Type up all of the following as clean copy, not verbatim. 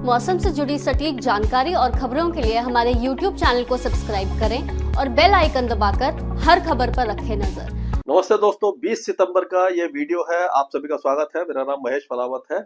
मौसम से जुड़ी सटीक जानकारी और खबरों के लिए हमारे YouTube चैनल को सब्सक्राइब करें और बेल आइकन दबाकर हर खबर पर रखें नजर। नमस्ते दोस्तों, 20 सितंबर का ये वीडियो है। आप सभी का स्वागत है। मेरा नाम महेश फलावत है।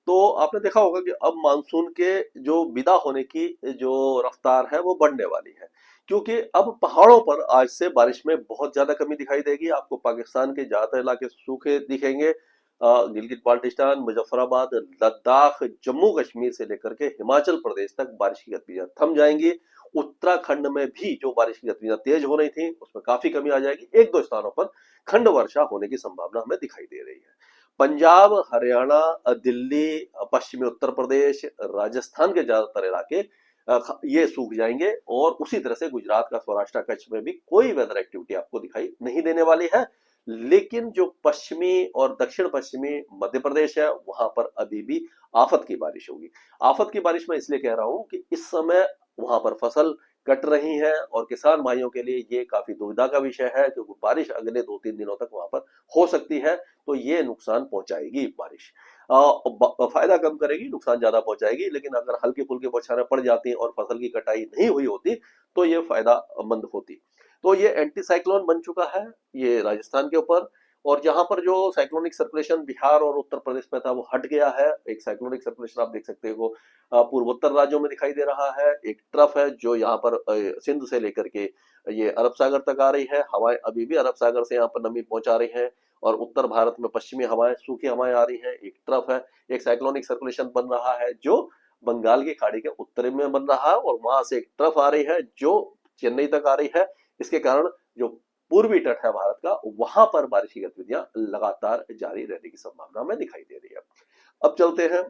तो आपने देखा होगा कि अब मानसून के जो विदा होने की जो रफ्तार है वो बढ़ने वाली है, क्योंकि अब पहाड़ों पर आज से बारिश में बहुत ज्यादा कमी दिखाई देगी। आपको पाकिस्तान के ज्यादातर इलाके सूखे दिखेंगे। गिलगित बाल्टिस्तान, मुजफ्फराबाद, लद्दाख, जम्मू कश्मीर से लेकर के हिमाचल प्रदेश तक बारिश की गतिविधियां थम जाएंगी। उत्तराखंड में भी जो बारिश की गतिविधियां तेज हो रही थी उसमें काफी कमी आ जाएगी। एक दो स्थानों पर खंड वर्षा होने की संभावना हमें दिखाई दे रही है। पंजाब, हरियाणा, दिल्ली, पश्चिमी उत्तर प्रदेश, राजस्थान के ज्यादातर इलाके ये सूख जाएंगे और उसी तरह से गुजरात का सौराष्ट्र कच्छ में भी कोई वेदर एक्टिविटी आपको दिखाई नहीं देने वाली है। लेकिन जो पश्चिमी और दक्षिण पश्चिमी मध्य प्रदेश है वहां पर अभी भी आफत की बारिश होगी। आफत की बारिश मैं इसलिए कह रहा हूं कि इस समय वहां पर फसल कट रही है और किसान भाइयों के लिए ये काफी दुविधा का विषय है, क्योंकि बारिश अगले 2-3 दिनों तक वहां पर हो सकती है। तो ये नुकसान पहुंचाएगी बारिश। फायदा कम करेगी, नुकसान ज्यादा पहुंचाएगी। लेकिन अगर हल्की फुल्की बौछारें पड़ जाती और फसल की कटाई नहीं हुई होती तो ये फायदामंद होती। तो ये एंटी साइक्लोन बन चुका है ये राजस्थान के ऊपर, और जहां पर जो साइक्लोनिक सर्कुलेशन बिहार और उत्तर प्रदेश में था वो हट गया है। एक साइक्लोनिक सर्कुलेशन आप देख सकते हो पूर्वोत्तर राज्यों में दिखाई दे रहा है। एक ट्रफ है जो यहाँ पर सिंध से लेकर के ये अरब सागर तक आ रही है। हवाएं अभी भी अरब सागर से यहाँ पर नमी पहुंचा रही है और उत्तर भारत में पश्चिमी हवाएं, सूखी हवाएं आ रही है। एक ट्रफ है, एक साइक्लोनिक सर्कुलेशन बन रहा है जो बंगाल की खाड़ी के उत्तरी में बन रहा है और वहां से एक ट्रफ आ रही है जो चेन्नई तक आ रही है। इसके कारण जो पूर्वी तट है भारत का वहां पर बारिश की गतिविधियां लगातार जारी रहने की संभावना हमें दिखाई दे रही है। अब चलते हैं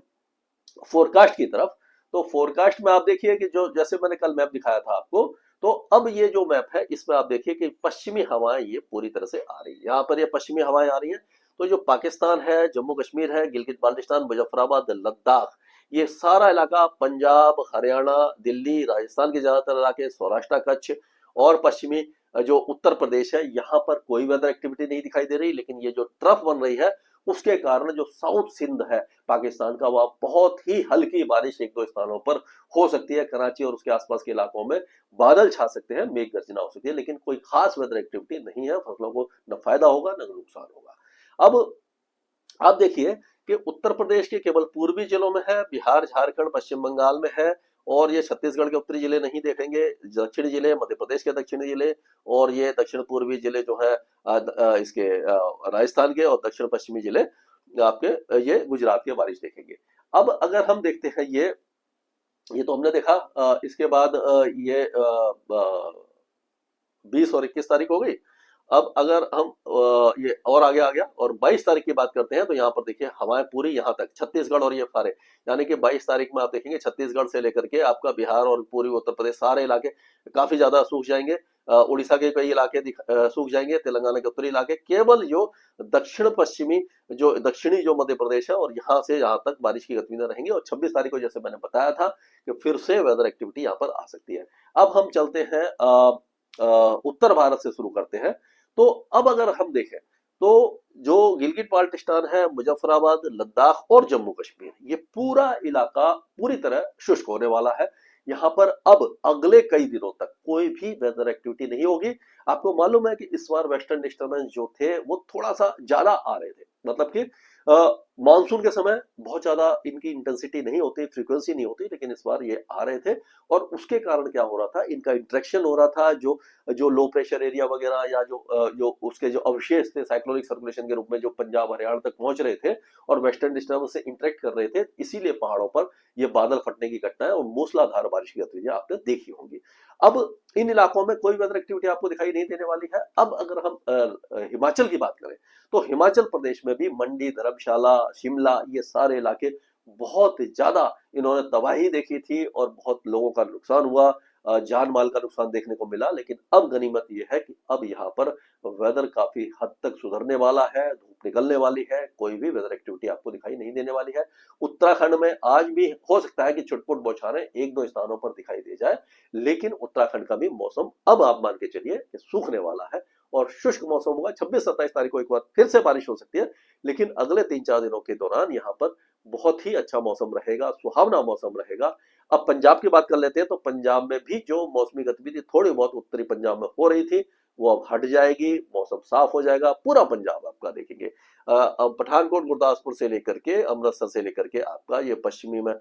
फोरकास्ट की तरफ। तो फोरकास्ट में आप देखिए कि जो जैसे मैंने कल मैप दिखाया था आपको, तो अब ये जो मैप है इसमें आप देखिए कि पश्चिमी हवाएं ये पूरी तरह से आ रही है। यहाँ पर ये पश्चिमी हवाएं आ रही हैं। तो जो पाकिस्तान है, जम्मू कश्मीर है, गिलगित बाल्टिस्तान, मुजफ्फराबाद, लद्दाख, ये सारा इलाका, पंजाब, हरियाणा, दिल्ली, राजस्थान के ज्यादातर इलाके, सौराष्ट्र कच्छ और पश्चिमी जो उत्तर प्रदेश है, यहाँ पर कोई वेदर एक्टिविटी नहीं दिखाई दे रही। लेकिन ये जो ट्रफ बन रही है उसके कारण जो साउथ सिंध है पाकिस्तान का, वह बहुत ही हल्की बारिश एक दो स्थानों पर हो सकती है। कराची और उसके आसपास के इलाकों में बादल छा सकते हैं, मेघ गर्जना हो सकती है, लेकिन कोई खास वेदर एक्टिविटी नहीं है। फसलों को न फायदा होगा न नुकसान होगा। अब आप देखिए कि उत्तर प्रदेश के केवल पूर्वी जिलों में है, बिहार, झारखंड, पश्चिम बंगाल में है, और ये छत्तीसगढ़ के उत्तरी जिले नहीं देखेंगे। दक्षिणी जिले, मध्य प्रदेश के दक्षिणी जिले और ये दक्षिण पूर्वी जिले जो है इसके राजस्थान के और दक्षिण पश्चिमी जिले आपके ये गुजरात के बारिश देखेंगे। अब अगर हम देखते हैं ये तो हमने देखा। इसके बाद ये 20 और 21 तारीख हो गई। अब अगर हम ये और आगे आ गया और 22 तारीख की बात करते हैं तो यहाँ पर देखिए हवाएं पूरी यहाँ तक छत्तीसगढ़ और ये सारे, यानी कि 22 तारीख में आप देखेंगे छत्तीसगढ़ से लेकर के आपका बिहार और पूर्वी उत्तर प्रदेश सारे इलाके काफी ज्यादा सूख जाएंगे। उड़ीसा के कई इलाके सूख जाएंगे, तेलंगाना के उत्तरी इलाके। केवल जो दक्षिण पश्चिमी जो दक्षिणी जो मध्य प्रदेश है और यहाँ से यहाँ तक बारिश की गतिविधियां रहेंगी। और 26 तारीख को जैसे मैंने बताया था कि फिर से वेदर एक्टिविटी यहाँ पर आ सकती है। अब हम चलते हैं उत्तर भारत से शुरू करते हैं। तो अब अगर हम देखें तो जो गिलगित बाल्टिस्तान है, मुजफ्फराबाद, लद्दाख और जम्मू कश्मीर, ये पूरा इलाका पूरी तरह शुष्क होने वाला है। यहाँ पर अब अगले कई दिनों तक कोई भी वेदर एक्टिविटी नहीं होगी। आपको मालूम है कि इस बार वेस्टर्न डिस्टर्बेंस जो थे वो थोड़ा सा ज्यादा आ रहे थे, मतलब कि मानसून के समय बहुत ज्यादा इनकी इंटेंसिटी नहीं होती, फ्रीक्वेंसी नहीं होती, लेकिन इस बार ये आ रहे थे। और उसके कारण क्या हो रहा था, इनका इंटरेक्शन हो रहा था। जो जो लो प्रेशर एरिया वगैरह या जो उसके जो अवशेष थे साइक्लोनिक सर्कुलेशन के रूप में जो पंजाब हरियाणा तक पहुंच रहे थे और वेस्टर्न डिस्टर्बेंस से इंटरेक्ट कर रहे थे, इसीलिए पहाड़ों पर ये बादल फटने की घटनाएं और मूसलाधार बारिश की गतिविधियां आपने देखी होंगी। अब इन इलाकों में कोई वेदर एक्टिविटी आपको दिखाई नहीं देने वाली है। अब अगर हम हिमाचल की बात करें तो हिमाचल प्रदेश में भी मंडी, धर्मशाला, शिमला, ये सारे इलाके बहुत ज्यादा इन्होंने तबाही देखी थी और बहुत लोगों का नुकसान हुआ, जान माल का नुकसान देखने को मिला। लेकिन अब गनीमत यह है कि अब यहाँ पर वेदर काफी हद तक सुधरने वाला है, धूप निकलने वाली है, कोई भी वेदर एक्टिविटी आपको दिखाई नहीं देने वाली है। उत्तराखंड में आज भी हो सकता है कि छुटपुट बौछारें एक दो स्थानों पर दिखाई दे जाए, लेकिन उत्तराखंड का भी मौसम अब आप मान के चलिए कि सूखने वाला है और शुष्क मौसम होगा। 26-27 तारीख को एक बार फिर से बारिश हो सकती है, लेकिन अगले 3-4 दिनों के दौरान यहाँ पर बहुत ही अच्छा मौसम रहेगा, सुहावना मौसम रहेगा। अब पंजाब की बात कर लेते हैं, तो पंजाब में भी जो मौसमी गतिविधि थोड़ी बहुत उत्तरी पंजाब में हो रही थी, वो अब हट जाएगी, मौसम साफ हो जाएगा। पूरा पंजाब आपका देखेंगे, अब पठानकोट, गुरदासपुर से लेकर के अमृतसर से लेकर के आपका ये पश्चिमी में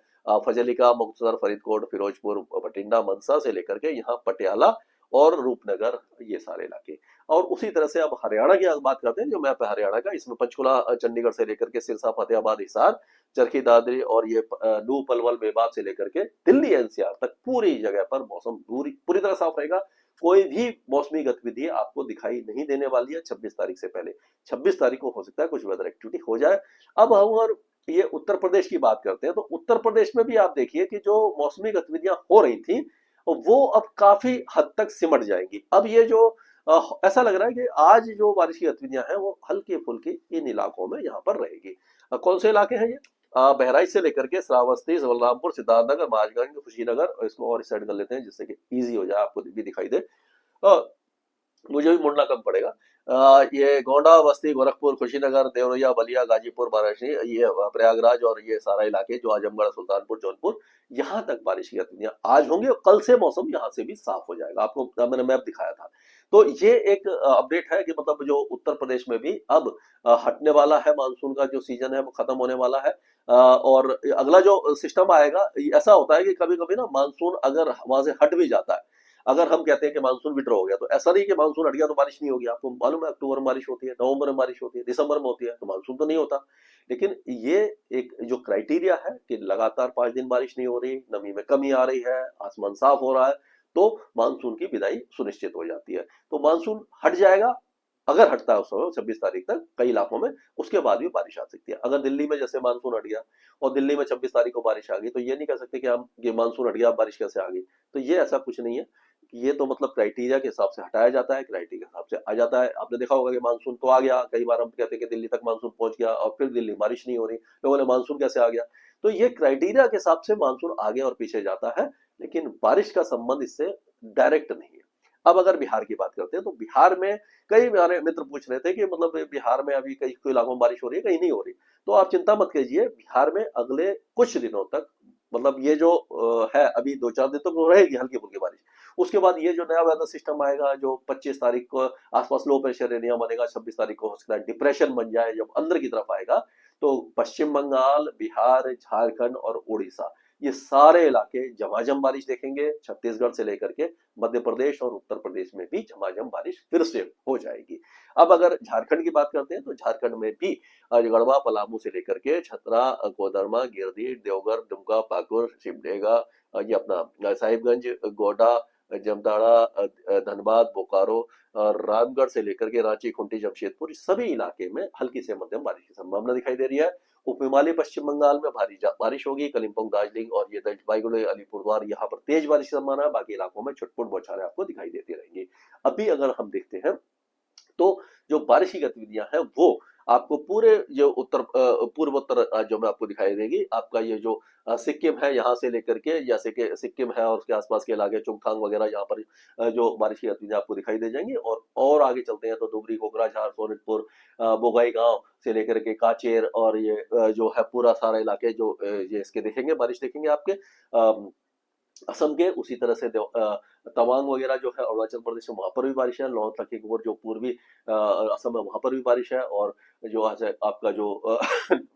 फजलिका, मुक्तसर, फरीदकोट, फिरोजपुर, बठिंडा, मनसा से लेकर के यहाँ पटियाला और रूपनगर, ये सारे इलाके। और उसी तरह से अब हरियाणा की बात करते हैं, जो मैप है हरियाणा का, इसमें पंचकुला, चंडीगढ़ से लेकर के सिरसा, फतेहाबाद, हिसार, चरखी दादरी और ये नूह, पलवल, मेवात से लेकर के दिल्ली एनसीआर तक पूरी जगह पर मौसम पूरी पूरी तरह साफ रहेगा। कोई भी मौसमी गतिविधि आपको दिखाई नहीं देने वाली है 26 तारीख से पहले। 26 तारीख को हो सकता है कुछ वेदर एक्टिविटी हो जाए। अब हम और ये उत्तर प्रदेश की बात करते हैं, तो उत्तर प्रदेश में भी आप देखिए कि जो मौसमी गतिविधियां हो रही थी वो अब काफी हद तक सिमट जाएंगी। अब ये जो ऐसा लग रहा है कि आज जो बारिश की गतिविधियां हैं वो हल्की फुल्की इन इलाकों में यहाँ पर रहेगी। कौन से इलाके हैं ये? बहराइच से लेकर के श्रावस्ती, बलरामपुर, सिद्धार्थनगर, महाराजगंज, कुशीनगर, और इसको और इस साइड कर लेते हैं जिससे कि इजी हो जाए, आपको भी दिखाई दे। मुझे भी मुड़ना कम पड़ेगा। ये गोंडा, बस्ती, गोरखपुर, कुशीनगर, देवरिया, बलिया, गाजीपुर, वाराणसी, ये प्रयागराज और ये सारा इलाके जो आजमगढ़, सुल्तानपुर, जौनपुर, यहाँ तक बारिश की गतिविधियां आज होंगी और कल से मौसम यहाँ से भी साफ हो जाएगा। आपको मैंने मैप दिखाया था। तो ये एक अपडेट है कि मतलब जो उत्तर प्रदेश में भी अब हटने वाला है, मानसून का जो सीजन है वो खत्म होने वाला है। और अगला जो सिस्टम आएगा, ऐसा होता है कि कभी कभी ना मानसून अगर वहां से हट भी जाता है, अगर हम कहते हैं कि मानसून विड्रॉ हो गया, तो ऐसा नहीं कि मानसून हट गया तो बारिश नहीं होगी। आपको मालूम है अक्टूबर में बारिश होती है, नवंबर में बारिश होती है, दिसंबर में होती है, तो मानसून तो नहीं होता। लेकिन ये एक जो क्राइटेरिया है कि लगातार 5 दिन बारिश नहीं हो रही, नमी में कमी आ रही है, आसमान साफ हो रहा है, तो मानसून की विदाई सुनिश्चित हो जाती है। तो मानसून हट जाएगा, अगर हटता है उस समय 26 तारीख तक कई इलाकों में, उसके बाद भी बारिश आ सकती है। अगर दिल्ली में जैसे मानसून हट गया और दिल्ली में 26 तारीख को बारिश आ गई, तो ये नहीं कह सकते कि हम ये मानसून हट गया बारिश कैसे आ गई। तो ये ऐसा कुछ नहीं है, ये तो मतलब क्राइटेरिया के हिसाब से हटाया जाता है, क्राइटेरिया के हिसाब से आ जाता है। आपने देखा होगा कि मानसून तो आ गया, कई बार हम कहते हैं कि दिल्ली तक मानसून पहुंच गया और फिर दिल्ली बारिश नहीं हो रही, लोगों ने मानसून कैसे आ गया। तो ये क्राइटेरिया के हिसाब से मानसून आगे और पीछे जाता है, लेकिन बारिश का संबंध इससे डायरेक्ट नहीं है। अब अगर बिहार की बात करते हैं, तो बिहार में कई हमारे मित्र पूछ रहे थे कि मतलब बिहार में अभी कई इलाकों में बारिश हो रही है, कहीं नहीं हो रही। तो आप चिंता मत कीजिए, बिहार में अगले कुछ दिनों तक, मतलब ये जो है अभी 2-4 दिन तक तो रहेगी हल्की फुल्की बारिश। उसके बाद ये जो नया वेदर सिस्टम आएगा, जो 25 तारीख को आसपास लो प्रेशर एरिया बनेगा, 26 तारीख को हो सकता है डिप्रेशन बन जाए, जब अंदर की तरफ आएगा, तो पश्चिम बंगाल, बिहार, झारखंड और उड़ीसा, ये सारे इलाके झमाझम बारिश देखेंगे। छत्तीसगढ़ से लेकर के मध्य प्रदेश और उत्तर प्रदेश में भी झमाझम बारिश फिर से हो जाएगी। अब अगर झारखंड की बात करते हैं, तो झारखंड में भी गढ़वा, पलामू से लेकर के छतरा, कोडरमा, गिरिडीह, देवघर, दुमका, पाकुड़, सिमडेगा, ये अपना साहिबगंज, गोड्डा, जामताड़ा, धनबाद, बोकारो और रामगढ़ से लेकर के रांची, खूंटी, जमशेदपुर, सभी इलाके में हल्की से मध्यम बारिश की संभावना दिखाई दे रही है। उप हिमालय पश्चिम बंगाल में भारी बारिश होगी, कलिम्पोंग, दार्जिलिंग और ये जलपाईगुड़ी, अलीपुरद्वार, यहाँ पर तेज बारिश की संभावना है। बाकी इलाकों में छुटपुट बौछारें आपको दिखाई देती रहेंगी। अभी अगर हम देखते हैं, तो जो बारिश की गतिविधियां हैं वो आपको पूरे जो पूर्वोत्तर जो मैं आपको दिखाई देगी, आपका ये जो सिक्किम है, यहाँ से लेकर के, जैसे कि सिक्किम है और उसके आसपास के इलाके चुंगथांग वगैरह, यहाँ पर जो बारिश की गतिविधियां आपको दिखाई दे जाएंगी। और आगे चलते हैं तो धुबरी, कोकराझार, सोनितपुर, बोगाई गांव से लेकर के काचेर और ये जो है पूरा सारा इलाके, जो ये इसके देखेंगे, बारिश देखेंगे आपके असम के। उसी तरह से तवांग वगैरह जो है अरुणाचल प्रदेश में, वहां पर भी बारिश है। लोअर लखीमपुर जो पूर्वी असम है, वहां पर भी बारिश है। और जो आज है आपका जो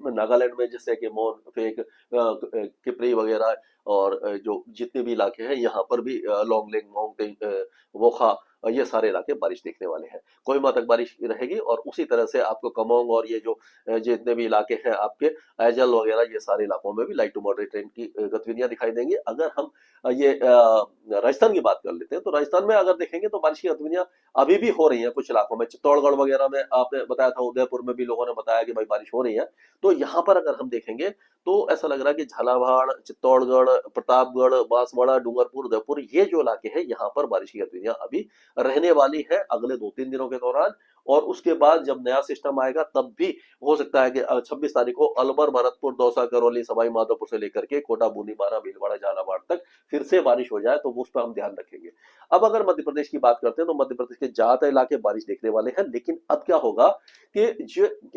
नागालैंड में, जैसे कि मोन फेक, किपरी वगैरह, और जो जितने भी इलाके हैं यहाँ पर भी लोंगलेंग, मोंगतेंग, वोखा, ये सारे इलाके बारिश देखने वाले हैं। कोहिमा तक बारिश रहेगी। और उसी तरह से आपको कमोंग और ये जो जितने भी इलाके हैं आपके ऐजल वगैरह, ये सारे इलाकों में भी लाइट टू मॉडरेट रेन की गतिविधियां दिखाई देंगी। अगर हम ये राजस्थान की बात कर लेते हैं, तो राजस्थान में अगर देखेंगे तो बारिश की गतिविधियां अभी भी हो रही हैं कुछ इलाकों में। चित्तौड़गढ़ वगैरह में आपने बताया था, उदयपुर में भी लोगों ने बताया कि भाई बारिश हो रही है। तो यहाँ पर अगर हम देखेंगे तो ऐसा लग रहा है कि झालावाड़, चित्तौड़गढ़, प्रतापगढ़, बांसवाड़ा, डूंगरपुर, उदयपुर, ये जो इलाके हैं यहाँ पर बारिश की गतिविधियां अभी रहने वाली है अगले 2-3 दिनों के दौरान। और उसके बाद जब नया सिस्टम आएगा तब भी हो सकता है कि 26 तारीख को अलवर, भरतपुर, दौसा, करौली, सवाई माधोपुर से लेकर के कोटा, बूंदी, बारा, भीलवाड़ा, झालावाड़ तक फिर से बारिश हो जाए, तो उस पर हम ध्यान रखेंगे। अब अगर मध्य प्रदेश की बात करते हैं तो मध्य प्रदेश के ज्यादातर इलाके बारिश देखने वाले हैं, लेकिन अब क्या होगा कि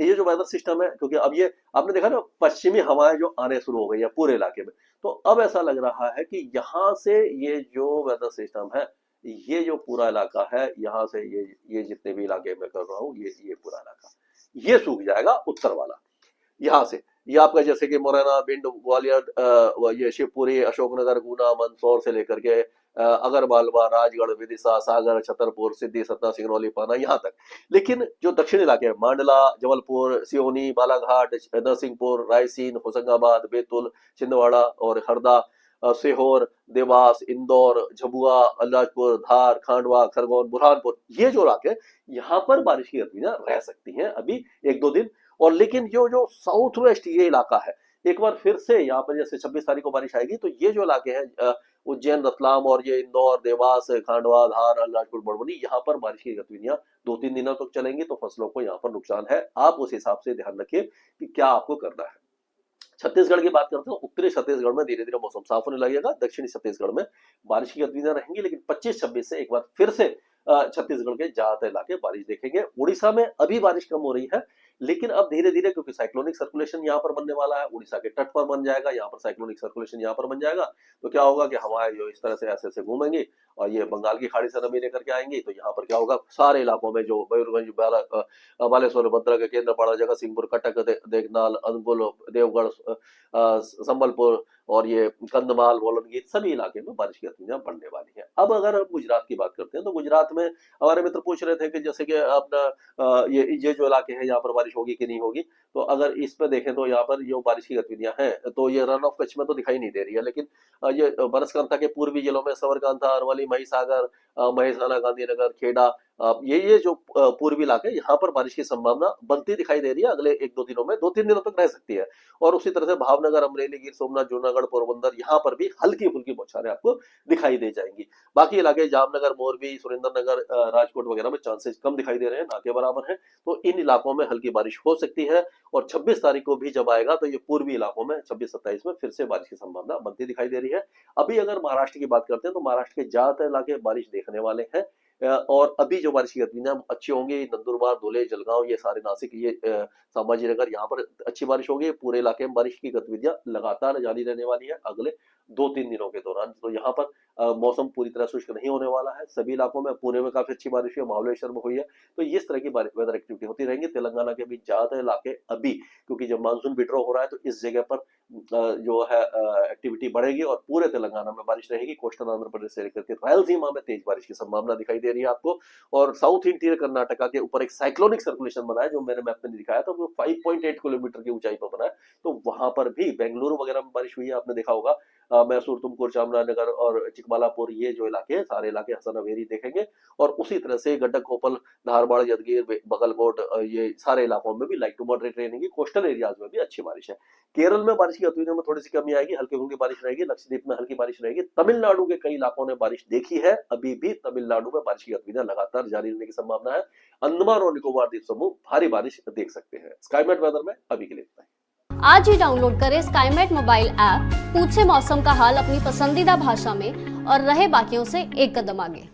ये जो वेदर सिस्टम है, क्योंकि अब ये आपने देखा ना पश्चिमी हवाएं जो आने शुरू हो गई है पूरे इलाके में, तो अब ऐसा लग रहा है कि यहाँ से ये जो वेदर सिस्टम है, ये जो पूरा इलाका है, यहाँ से ये जितने भी इलाके मैं कर रहा हूँ, ये पूरा इलाका ये सूख जाएगा, उत्तर वाला यहाँ से। ये आपका जैसे कि मुरैना, भिंड, ग्वालियर, ये शिवपुरी, अशोकनगर, गुना, मंदसौर से लेकर के अगरमालवा, राजगढ़, विदिशा, सागर, छतरपुर, सिद्धि, सतना, सिंगरौली, पाना, यहाँ तक। लेकिन जो दक्षिण इलाके हैं, मांडला, जबलपुर, सियोनी, बालाघाट, नरसिंहपुर, रायसीन, होशंगाबाद, बैतूल, छिंदवाड़ा और हरदा, सीहोर, देवास, इंदौर, झबुआ, अलीराजपुर, धार, खांडवा, खरगोन, बुरहानपुर, ये जो इलाके यहाँ पर बारिश की गतिविधियां रह सकती हैं अभी 1-2 दिन। और लेकिन जो साउथ वेस्ट ये इलाका है, एक बार फिर से यहाँ पर जैसे 26 तारीख को बारिश आएगी, तो ये जो इलाके हैं उज्जैन, रतलाम और ये इंदौर, देवास, खांडवा, धार, अलीराजपुर, बड़वानी, यहाँ पर बारिश की गतिविधियां 2-3 दिनों तक चलेंगी, तो फसलों को यहाँ पर नुकसान है। आप उस हिसाब से ध्यान रखिए कि क्या आपको करना है। छत्तीसगढ़ की बात करते हैं, उत्तरी छत्तीसगढ़ में धीरे धीरे मौसम साफ होने लगेगा, दक्षिणी छत्तीसगढ़ में बारिश की गतिविधियां रहेंगी, लेकिन 25-26 से एक बार फिर से छत्तीसगढ़ के ज्यादातर इलाके बारिश देखेंगे। उड़ीसा में अभी बारिश कम हो रही है, लेकिन अब धीरे धीरे क्योंकि साइक्लोनिक सर्कुलेशन यहाँ पर बनने वाला है, उड़ीसा के तट पर बन जाएगा, यहाँ पर साइक्लोनिक सर्कुलेशन यहाँ पर बन जाएगा, तो क्या होगा कि हवाएं जो इस तरह से ऐसे ऐसे घूमेंगी और ये बंगाल की खाड़ी से नमी लेकर के आएंगी, तो यहाँ पर क्या होगा, सारे इलाकों में जो मयूरभंज, बालेश्वर, भद्रक, केंद्रपाड़ा, जगतसिंहपुर, कटक, देवनाल, अनुगुल, देवगढ़, संबलपुर और ये कंधमाल, बोलनगीर, सभी इलाके में बारिश की गतिविधियां बढ़ने वाली है। अब अगर हम गुजरात की बात करते हैं, तो गुजरात में हमारे मित्र पूछ रहे थे कि जैसे कि अपना ये जो इलाके हैं यहाँ पर बारिश होगी कि नहीं होगी, तो अगर इस पे देखें तो यहाँ पर जो बारिश की गतिविधियां हैं, तो ये रन ऑफ कच्छ में तो दिखाई नहीं दे रही है, लेकिन ये बनासकांठा के पूर्वी जिलों में सबरकांठा, अरवली, महिसागर, महेसाना, गांधीनगर, खेड़ा, ये जो पूर्वी इलाके, यहाँ पर बारिश की संभावना बनती दिखाई दे रही है अगले 1-2 दिनों में, 2-3 दिनों तक रह सकती है। और उसी तरह से भावनगर, अमरेली, गिर सोमनाथ, जूनागढ़, पोरबंदर, यहाँ पर भी हल्की फुल्की बौछारें आपको दिखाई दे जाएंगी। बाकी इलाके जामनगर, मोरबी, सुरेंद्रनगर, राजकोट वगैरह में चांसेस कम दिखाई दे रहे हैं, ना के बराबर है, तो इन इलाकों में हल्की बारिश हो सकती है। और 26 तारीख को भी जब आएगा, तो ये पूर्वी इलाकों में 26-27 में फिर से बारिश की संभावना बनती दिखाई दे रही है। अभी अगर महाराष्ट्र की बात करते हैं, तो महाराष्ट्र के ज्यादातर इलाके बारिश देखने वाले हैं, और अभी जो बारिश की गतिविधियां अच्छी होंगी, नंदुरबार, धुले, जलगांव, ये सारे, नासिक, ये संभाजीनगर, यहाँ पर अच्छी बारिश होगी। पूरे इलाके में बारिश की गतिविधियां लगातार जारी रहने वाली है अगले 2-3 दिनों के दौरान। तो यहाँ पर मौसम पूरी तरह शुष्क नहीं होने वाला है सभी इलाकों में। पुणे में काफी अच्छी बारिश हुई है, महाबलेश्वर में हुई है, तो इस तरह की वेदर एक्टिविटी होती रहेंगी। तेलंगाना के भी ज्यादातर इलाके अभी, क्योंकि जब मानसून विड्रॉ हो रहा है, तो इस जगह पर जो है एक्टिविटी बढ़ेगी और पूरे तेलंगाना में बारिश रहेगी। कोस्टल आंध्र प्रदेश से लेकर के रायलसीमा में तेज बारिश की संभावना दिखाई दे रही है आपको। और साउथ इंटीरियर कर्नाटका के ऊपर एक साइक्लोनिक सर्कुलेशन बना है, जो मैंने मैप में दिखाया था, वो 5.8 किलोमीटर की ऊंचाई पर बना है, तो वहां पर भी बेंगलुरु वगैरह में बारिश हुई है, आपने देखा होगा। मैसूर, तुमकुर, चामराजनगर और चिकबालापुर, ये जो इलाके हैं, सारे इलाके हसनावेरी देखेंगे। और उसी तरह से गंडक, कोपल, धारवाड़, यदगिर, बगलकोट, ये सारे इलाकों में भी लाइट टू मॉडरेट रहेंगी। कोस्टल एरियाज में भी अच्छी बारिश है। केरल में बारिश की गतिविधियों में थोड़ी सी कमी आएगी, हल्की फुल्की बारिश रहेगी। लक्षद्वीप में हल्की बारिश रहेगी। तमिलनाडु के कई इलाकों ने बारिश देखी है, अभी भी तमिलनाडु में बारिश की गतिविधियां लगातार जारी रहने की संभावना है। अंडमान और निकोबार द्वीप समूह भारी बारिश देख सकते हैं। स्काईमेट वेदर में अभी के लिए इतना ही। आज ही डाउनलोड करें स्काईमेट मोबाइल ऐप, पूछे मौसम का हाल अपनी पसंदीदा भाषा में और रहे बाकियों से एक कदम आगे।